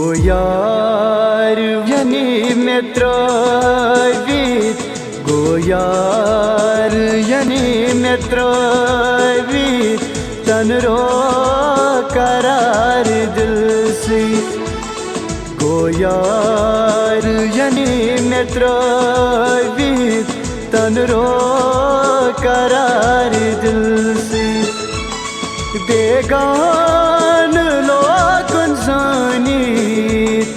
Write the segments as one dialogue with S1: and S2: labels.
S1: Goyar yani metravit, goyar yani metravit, tanro karar dil se. Goyar yani metravit, tanro karar dil se. बेगान लोगन ज़ानीत,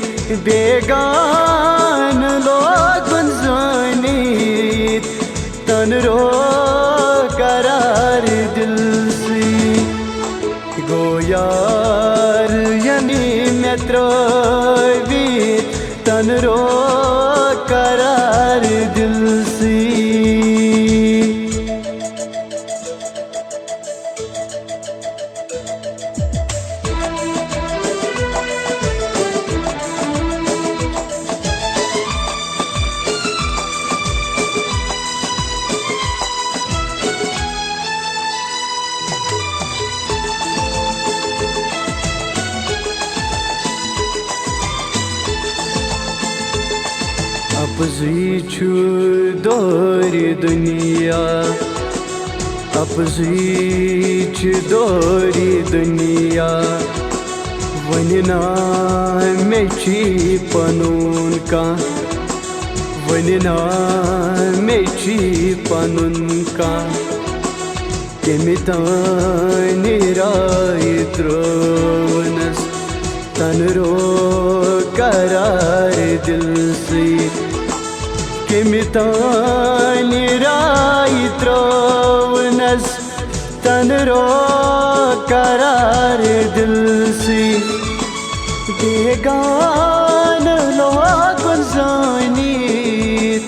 S1: बेगान लोगन ज़ानीत, तनरो करार दिल से. गोयार यानी मेत्रवीत, तनरो करार दिल से. Apzıçu dori dünya, apzıçu dori dünya, vanina meçi panun ka, vanina meçi panun ka, kemitani raitronas, tanro karar dil se. Kemitani raitronas, tanro karar dil se. Began logun zanit,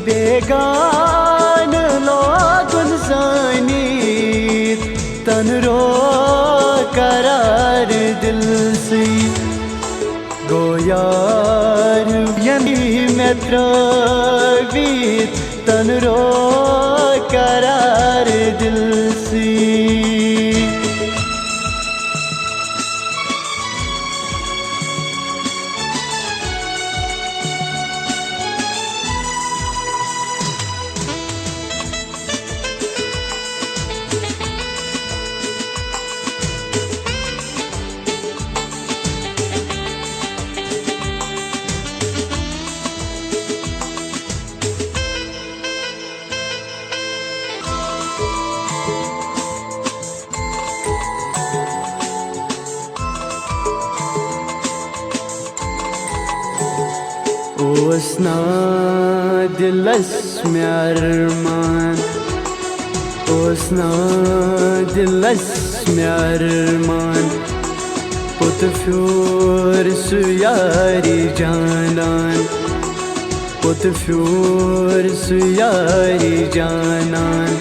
S1: began logun zanit, tanro karar dil se. Goyar yani metravit, tanro karar dil se. Osna dilas miarman, osna dilas miarman, potfur suyari janan, potfur suyari janan,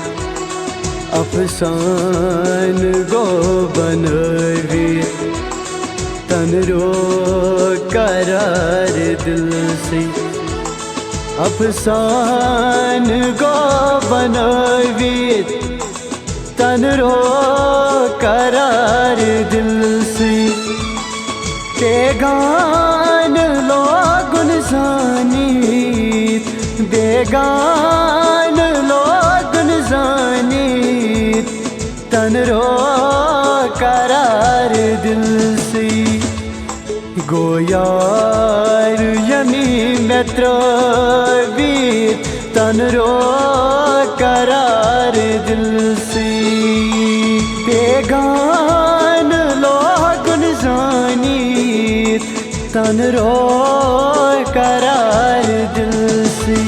S1: afsan go banavit, tanro करार दिल से. अफसान गो बनवीत, तनरो करार दिल से. बेगान लोगुन ज़ानीत, बेगान लोगुन ज़ानीत, तनरो करार दिल से. गोयार यानी मेत्रवीत, तनरो करार दिल से. बेगान लोगुन ज़ानीत, तनरो करार दिल से.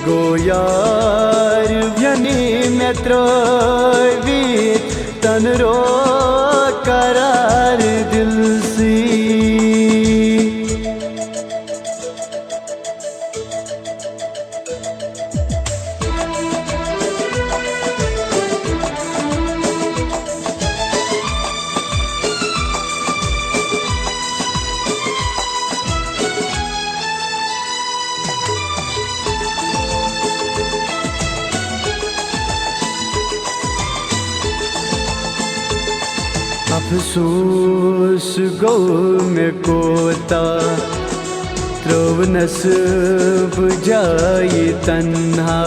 S1: गोयार यानी मेत्रवीत, तनरो करार दिल से. अफसोस गो में कोता त्रोव नस्ब जाए तन्हा।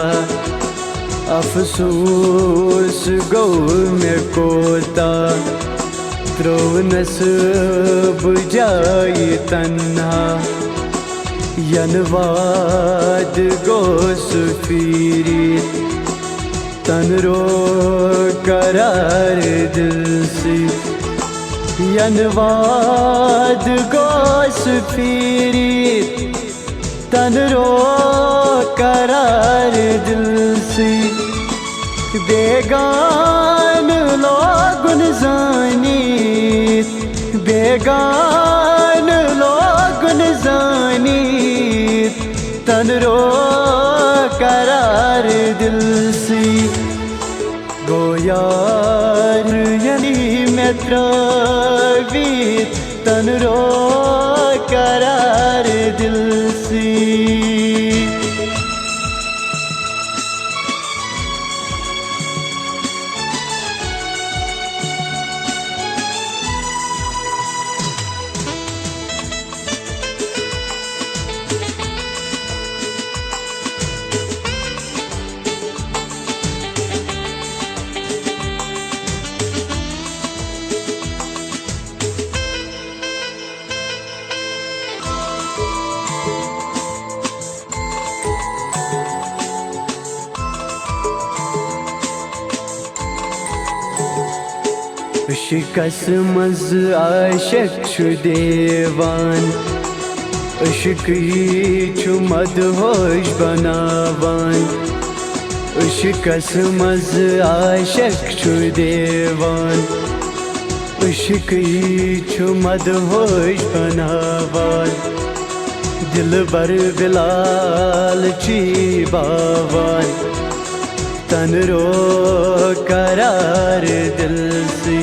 S1: अफसोस गो में कोता त्रोव नस्ब जाए तन्हा। यनवाद गो सुफीरी तन रो करार दिल से। यनवाद गो सुफीरी तन रो करार दिल से। बेगान लोगुन जानीत, बेगान लोगुन जानीत तन रो करार दिल से। गो यार यानी मैं त्रावीत तन रो करार दिल से। इश्क़स मज़ आशिक़ छु देवान, इश्क़ी छु मदहोश बनावान। इश्क़स मज़ आशिक़ छु देवान, इश्क़ी छु मदहोश बनावान। दिलबर बिलाल ची बावान तन रो करार दिल से।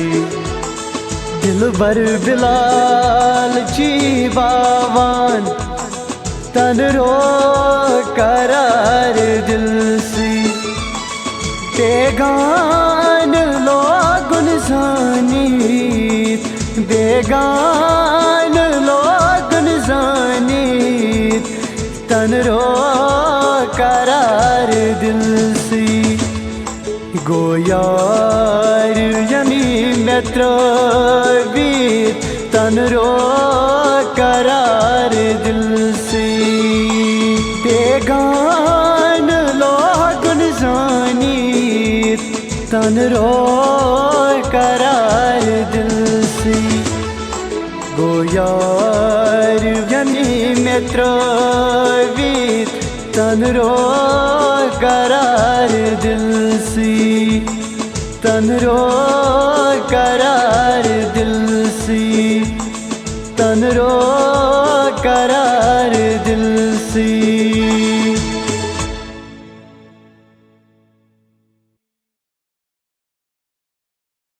S1: दिलबर बिलाल ची बावान तन रो करार दिल से। बेगान लोगुन जानीत, बेगान लोगुन जानीत तन रो करार दिल से। गो यार यानी मैं त्रावीत तन रो करार दिल से। बेगान लोगुन जानीत तन रो करार दिल से। गो यार यानी मैं त्रावीत तन रो करार दिल से। तन रो करार दिल से। तन रो करार दिल से।